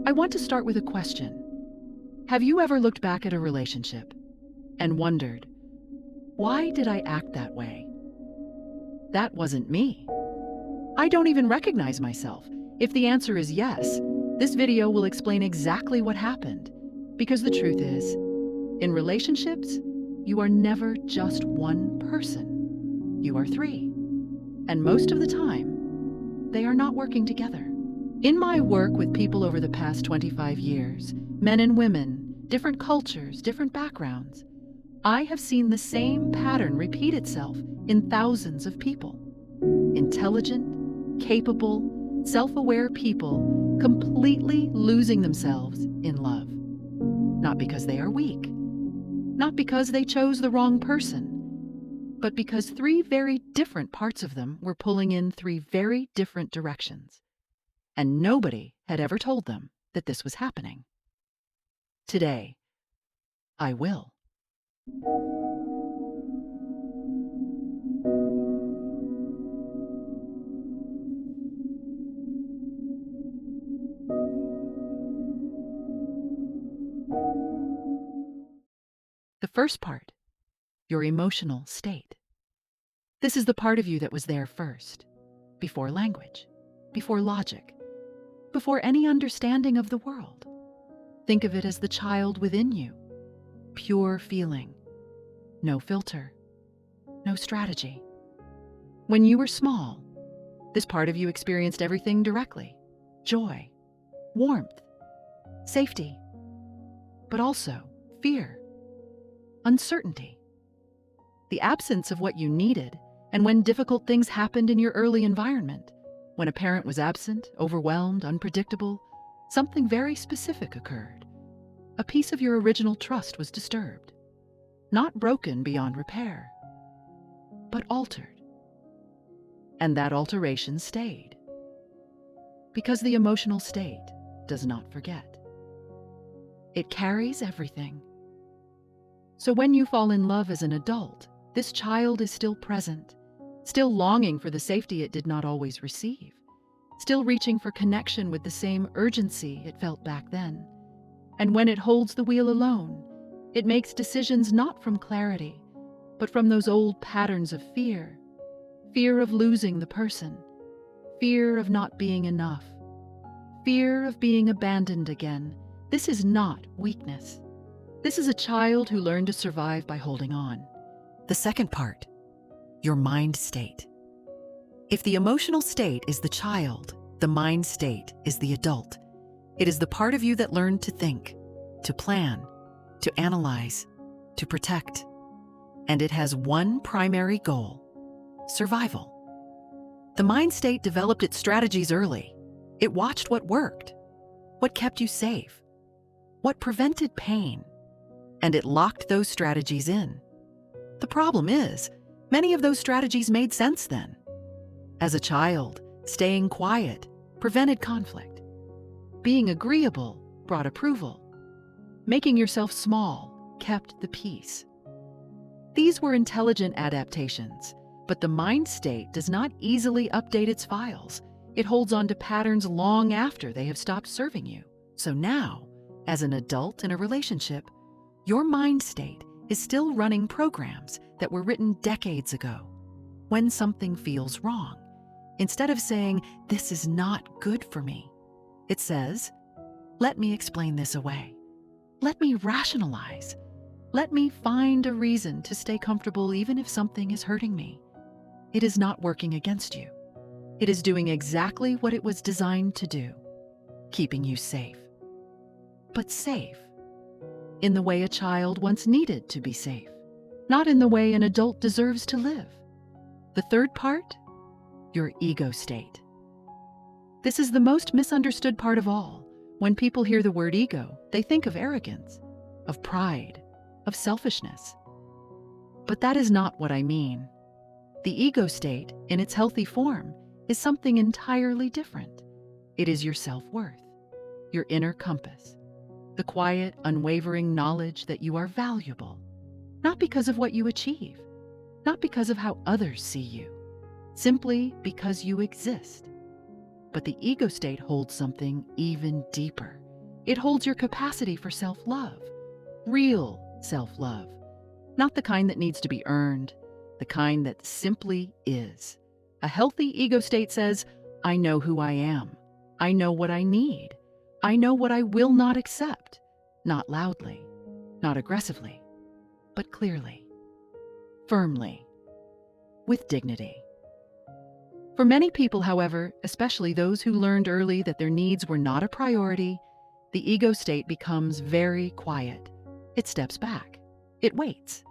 I want to start with a question. Have you ever looked back at a relationship and wondered, why did I act that way? That wasn't me. I don't even recognize myself. If the answer is yes, this video will explain exactly what happened. Because the truth is, in relationships, you are never just one person. You are three. And most of the time, they are not working together. In my work with people over the past 25 years, men and women, different cultures, different backgrounds, I have seen the same pattern repeat itself in thousands of people. Intelligent, capable, self-aware people completely losing themselves in love. Not because they are weak, not because they chose the wrong person, but because three very different parts of them were pulling in three very different directions. And nobody had ever told them that this was happening. Today, I will. The first part, your emotional state. This is the part of you that was there first, before language, before logic, before any understanding of the world. Think of it as the child within you, pure feeling, no filter, no strategy. When you were small, this part of you experienced everything directly: joy, warmth, safety, but also fear, uncertainty, the absence of what you needed, and when difficult things happened in your early environment, when a parent was absent, overwhelmed, unpredictable, something very specific occurred. A piece of your original trust was disturbed, not broken beyond repair, but altered. And that alteration stayed, because the emotional state does not forget. It carries everything. So when you fall in love as an adult, this child is still present, still longing for the safety it did not always receive, still reaching for connection with the same urgency it felt back then. And when it holds the wheel alone, it makes decisions not from clarity, but from those old patterns of fear. Fear of losing the person, fear of not being enough, fear of being abandoned again. This is not weakness. This is a child who learned to survive by holding on. The second part, your mind state. If the emotional state is the child, the mind state is the adult. It is the part of you that learned to think, to plan, to analyze, to protect. And it has one primary goal: survival. The mind state developed its strategies early. It watched what worked, what kept you safe, what prevented pain, and it locked those strategies in. The problem is, many of those strategies made sense then. As a child, staying quiet prevented conflict. Being agreeable brought approval. Making yourself small kept the peace. These were intelligent adaptations, but the mind state does not easily update its files. It holds on to patterns long after they have stopped serving you. So now, as an adult in a relationship, your mind state is still running programs that were written decades ago. When something feels wrong, instead of saying, "This is not good for me," it says, "Let me explain this away. Let me rationalize. Let me find a reason to stay comfortable even if something is hurting me." It is not working against you. It is doing exactly what it was designed to do, keeping you safe. But safe in the way a child once needed to be safe, not in the way an adult deserves to live. The third part, your ego state. This is the most misunderstood part of all. When people hear the word ego, they think of arrogance, of pride, of selfishness. But that is not what I mean. The ego state, in its healthy form, is something entirely different. It is your self-worth, your inner compass, the quiet, unwavering knowledge that you are valuable, not because of what you achieve, not because of how others see you, simply because you exist. But the ego state holds something even deeper. It holds your capacity for self-love, real self-love, not the kind that needs to be earned, the kind that simply is. A healthy ego state says, I know who I am. I know what I need. I know what I will not accept. Not loudly, not aggressively, but clearly, firmly, with dignity. For many people, however, especially those who learned early that their needs were not a priority, the ego state becomes very quiet. It steps back. It waits.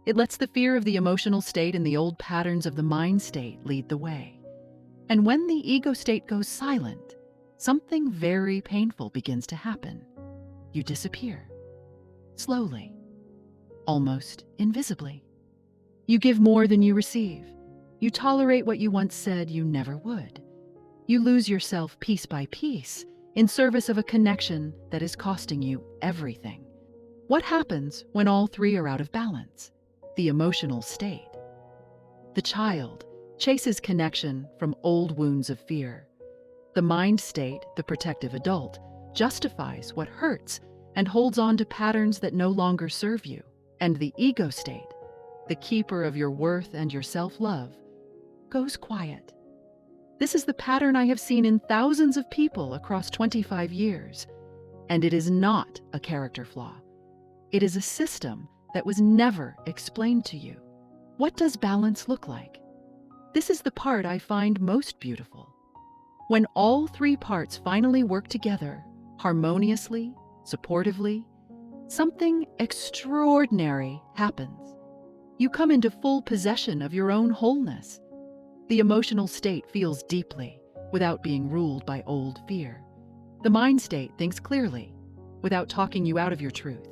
It lets the fear of the emotional state and the old patterns of the mind state lead the way. And when the ego state goes silent, something very painful begins to happen. You disappear. Slowly. Almost invisibly. You give more than you receive. You tolerate what you once said you never would. You lose yourself piece by piece in service of a connection that is costing you everything. What happens when all three are out of balance? The emotional state. The child chases connection from old wounds of fear. The mind state, the protective adult, justifies what hurts and holds on to patterns that no longer serve you. And the ego state, the keeper of your worth and your self-love, goes quiet. This is the pattern I have seen in thousands of people across 25 years. And it is not a character flaw. It is a system that was never explained to you. What does balance look like? This is the part I find most beautiful. When all three parts finally work together, harmoniously, supportively, something extraordinary happens. You come into full possession of your own wholeness. The emotional state feels deeply, without being ruled by old fear. The mind state thinks clearly, without talking you out of your truth.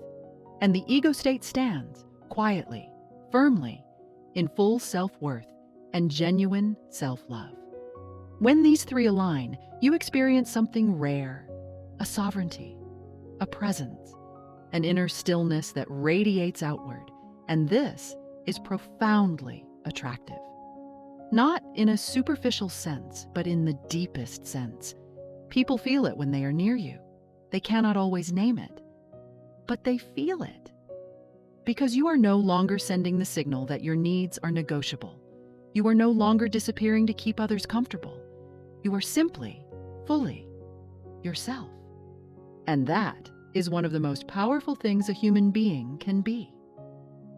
And the ego state stands, quietly, firmly, in full self-worth and genuine self-love. When these three align, you experience something rare, a sovereignty, a presence, an inner stillness that radiates outward, and this is profoundly attractive. Not in a superficial sense, but in the deepest sense. People feel it when they are near you. They cannot always name it, but they feel it. Because you are no longer sending the signal that your needs are negotiable. You are no longer disappearing to keep others comfortable. You are simply, fully, yourself. And that is one of the most powerful things a human being can be.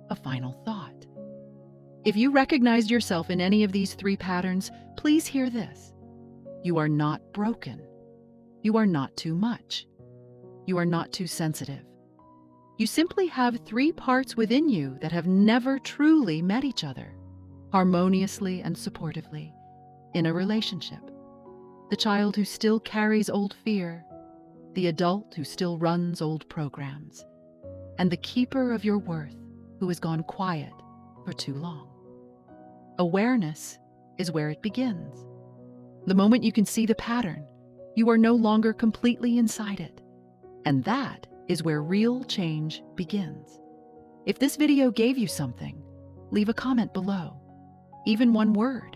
A final thought. If you recognized yourself in any of these three patterns, please hear this. You are not broken. You are not too much. You are not too sensitive. You simply have three parts within you that have never truly met each other, harmoniously and supportively, in a relationship. The child who still carries old fear, the adult who still runs old programs, and the keeper of your worth who has gone quiet for too long. Awareness is where it begins. The moment you can see the pattern, you are no longer completely inside it. And that is where real change begins. If this video gave you something, leave a comment below, even one word.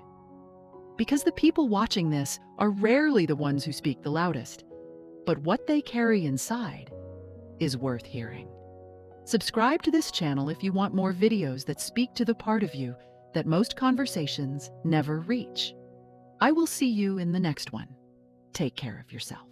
Because the people watching this are rarely the ones who speak the loudest, but what they carry inside is worth hearing. Subscribe to this channel if you want more videos that speak to the part of you that most conversations never reach. I will see you in the next one. Take care of yourself.